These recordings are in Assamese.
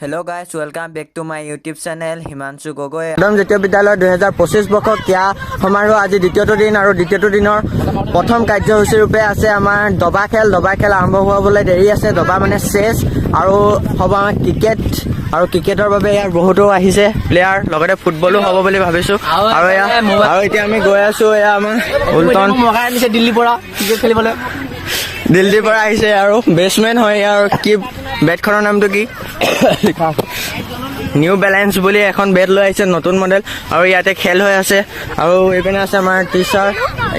Hello guys, welcome back to my YouTube channel Himanshu Gogoi. Adam Jatiya Bidyalaya 2025 বৰ্ষৰ ক্ৰীড়া সমাৰোহ আজি দ্বিতীয়টো দিন আৰু দ্বিতীয়টো দিনৰ প্ৰথম কাৰ্যসূচী ৰূপে আছে আমাৰ দবা খেল আৰম্ভ হোৱাবলৈ দেৰি আছে। দবা মানে চেছ আৰু হ'ব আমাৰ ক্ৰিকেট আৰু ক্ৰিকেটৰ বাবে ইয়াৰ বহুতো আহিছে প্লেয়াৰ, লগতে ফুটবলো হ'ব বুলি ভাবিছোঁ। আৰু এতিয়া আমি গৈ আছোঁ, এয়া আমাৰ উল্টন দিল্লীৰ পৰা ক্ৰিকেট খেলিবলৈ। দিল্লীৰ পৰা আহিছে আৰু বেটছমেন হয়। ইয়াৰ কি বেটখনৰ নামটো কি? নিউ বেলেঞ্চ বুলি এখন বেট লৈ আহিছে, নতুন মডেল। আৰু ইয়াতে খেল হৈ আছে আৰু এইপিনে আছে আমাৰ টিচাৰ।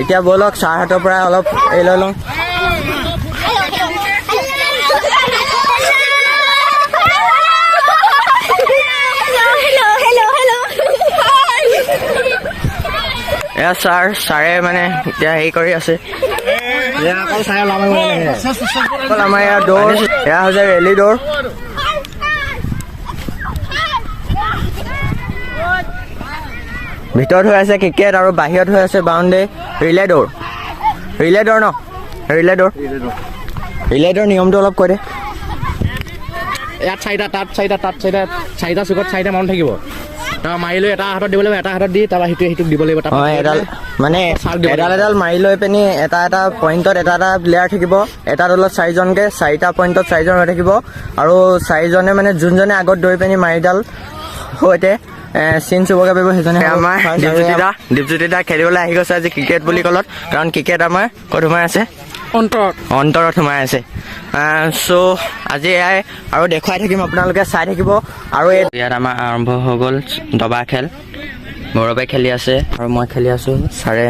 এতিয়া ব'লক ছাৰহঁতৰ পৰা অলপ এই লৈ লওঁ। এয়া ছাৰে মানে এতিয়া হেৰি কৰি আছে। আমাৰ ইয়াৰ দৌৰ, এয়া হৈছে ৰেলী দৌৰ। ভিতৰত হৈ আছে ক্ৰিকেট আৰু বাহিৰত হৈ আছে বাউণ্ডেৰী ৰিলে দৌৰ ন ৰিলে দৌৰ নিয়মটো অলপ কৈ দে। ইয়াত চাৰিটা চুকত চাৰিটা মাউণ্ট থাকিব। তাৰপৰা মাৰি লৈ এটা হাতত দিব লাগিব, এটা হাতত দি তাৰপৰা সিটোক দিব লাগিব। এডাল মানে এডাল মাৰি লৈ পিনি এটা পইণ্টত এটা প্লেয়াৰ থাকিব। এটা দলত চাৰিজনকে, চাৰিটা পইণ্টত চাৰিজন হৈ থাকিব আৰু চাৰিজনে মানে যোনজনে আগত দৌৰি পিনি মাৰিডাল সৈতে চিন চুবকে পাৰিব সেইজনে। আমাৰ দীপজ্যোতি দা খেলিবলৈ আহি গৈছে আজি ক্ৰিকেট বুলি ক'লত, কাৰণ ক্ৰিকেট আমাৰ ক'ত সোমাই আছে? অন্তৰত সোমাই আছে। চ' আজি এয়াই আৰু দেখুৱাই থাকিম, আপোনালোকে চাই থাকিব। আৰু ইয়াত আমাৰ আৰম্ভ হৈ গ'ল দবা খেল। গৌৰৱে খেলি আছে আৰু মই খেলি আছোঁ, ছাৰে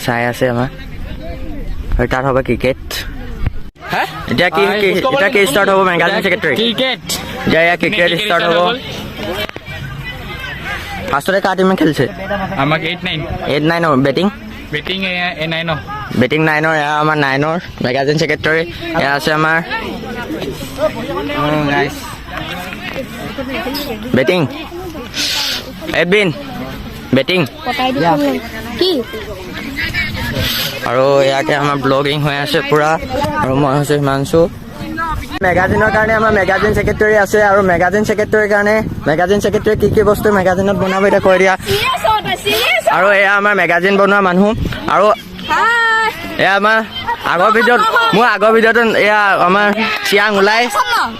চাই আছে আমাৰ। আৰু তাত হ'ব ক্ৰিকেট। এতিয়া কি ষ্টাৰ্ট হ'ব? মেগাজিন ছেক্ৰেটাৰী এতিয়া ইয়াত ক্ৰিকেট ষ্টাৰ্ট হ'ব। ফাৰ্ষ্টতে কাৰ টিমে খেলিছে? আমাক 8-9 বেটিং 9 এয়া আমাৰ 9 মেগাজিন ছেক্ৰেটাৰী। এয়া আছে আমাৰ বেটিং এডবিন বেটিং। আৰু ইয়াতে আমাৰ ব্লগিং হৈ আছে পুৰা। আৰু মই হৈছে হিমাংশু। মেগাজিনৰ কাৰণে আমাৰ মেগাজিন ছেক্ৰেটাৰী আছে, আৰু মেগাজিন ছেক্ৰেটাৰী কি বস্তু মেগাজিনত বনাব এতিয়া কৈ দিয়া। আৰু এয়া আমাৰ মেগাজিন বনোৱা মানুহ। আৰু এয়া আমাৰ আগৰ ভিডিঅ'টো এয়া আমাৰ চিয়াং ওলাই,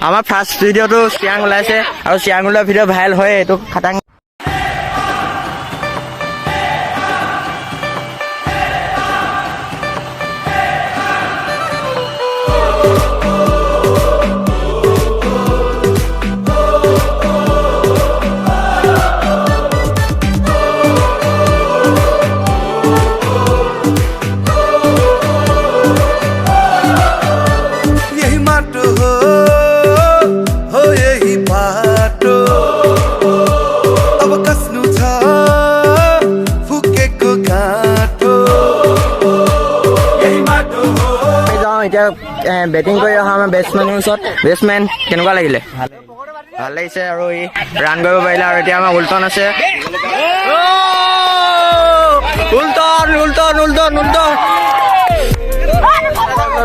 আমাৰ ফাৰ্ষ্ট ভিডিঅ'টো চিয়াং ওলাইছে আৰু চিয়াং ওলোৱা ভিডিঅ' ভাইৰেল হয়। এইটো খাটাং। এতিয়া বেটিং কৰি অহা আমাৰ বেটছমেনৰ ওচৰত। বেটছমেন কেনেকুৱা লাগিলে? ভাল লাগিছে আৰু ই ৰান কৰিব পাৰিলে। আৰু এতিয়া আমাৰ উল্টন আছে। উল্টন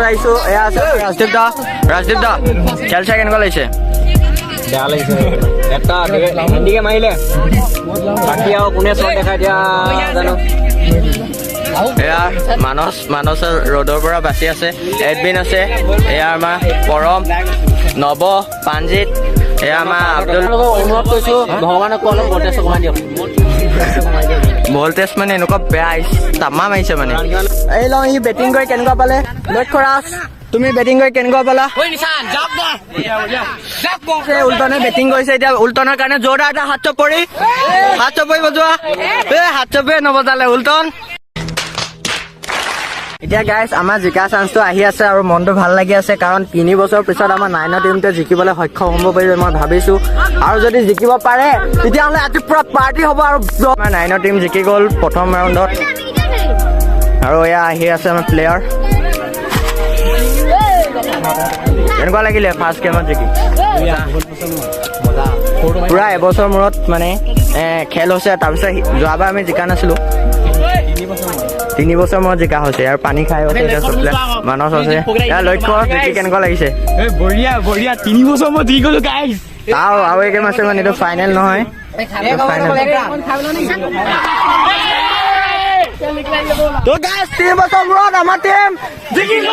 আহিছোঁ। এয়া আছে ৰাজদীপ দা খেল চাই কেনেকুৱা লাগিছে? বেয়া লাগিছে। এটা হেণ্ডিকে মাৰিলে, বাকী আৰু কোনে চট দেখাই দিয়া জানো। এয়া মানস ৰ'দৰ পৰা বাচি আছে। এডবিন আছে, এয়া আমাৰ পৰম, নৱ, প্ৰাঞ্জিত, এয়া আমাৰ আব্দুল। অনুভৱ কৰিছোঁ ভগৱানক অলপ ভল্টেজ কমাই দিয়ক। ভল্টেজ মানে এনেকুৱা বেয়া তামাম আহিছে মানে। এই লওঁ, ই বেটিং কৰি কেনেকুৱা পালে? লক্ষ্য ৰাজ, তুমি বেটিং কৰি কেনেকুৱা পালা? উল্টনে বেটিং কৰিছে। এতিয়া উল্টনৰ কাৰণে জোৰদাৰ এটা হাত চপৰি বজোৱা। হাত চপৰি নবজালে উল্টন। এতিয়া গাইজ আমাৰ জিকা চান্সটো আহি আছে আৰু মনটো ভাল লাগি আছে, কাৰণ 3 বছৰ পিছত আমাৰ 9 টিমটোৱে জিকিবলৈ সক্ষম হ'ব পাৰিব মই ভাবিছোঁ। আৰু যদি জিকিব পাৰে তেতিয়াহ'লে আজি পুৰা পাৰ্টি হ'ব। আৰু আমাৰ 9 টিম জিকি গ'ল প্ৰথম ৰাউণ্ডত। আৰু এয়া আহি আছে আমাৰ প্লেয়াৰ। কেনেকুৱা লাগিলে ফাৰ্ষ্ট গেমত জিকি? পুৰা এবছৰ মূৰত মানে খেল হৈছে। তাৰপিছত যোৱাবাৰ আমি জিকা নাছিলোঁ, 3 বছৰ মূৰত জিকা হৈছে। আৰু পানী খাই আছে মানস আছে। লক্ষ্য দেখি কেনেকুৱা লাগিছে? বঢ়িয়া 3 বছৰ মই জিকি গ'লো গাইজ। আৰু এই গেম আছে মানে এইটো ফাইনেল নহয় তো গাইছ 3 বছৰ মূৰত আমাৰ টিম জিকিব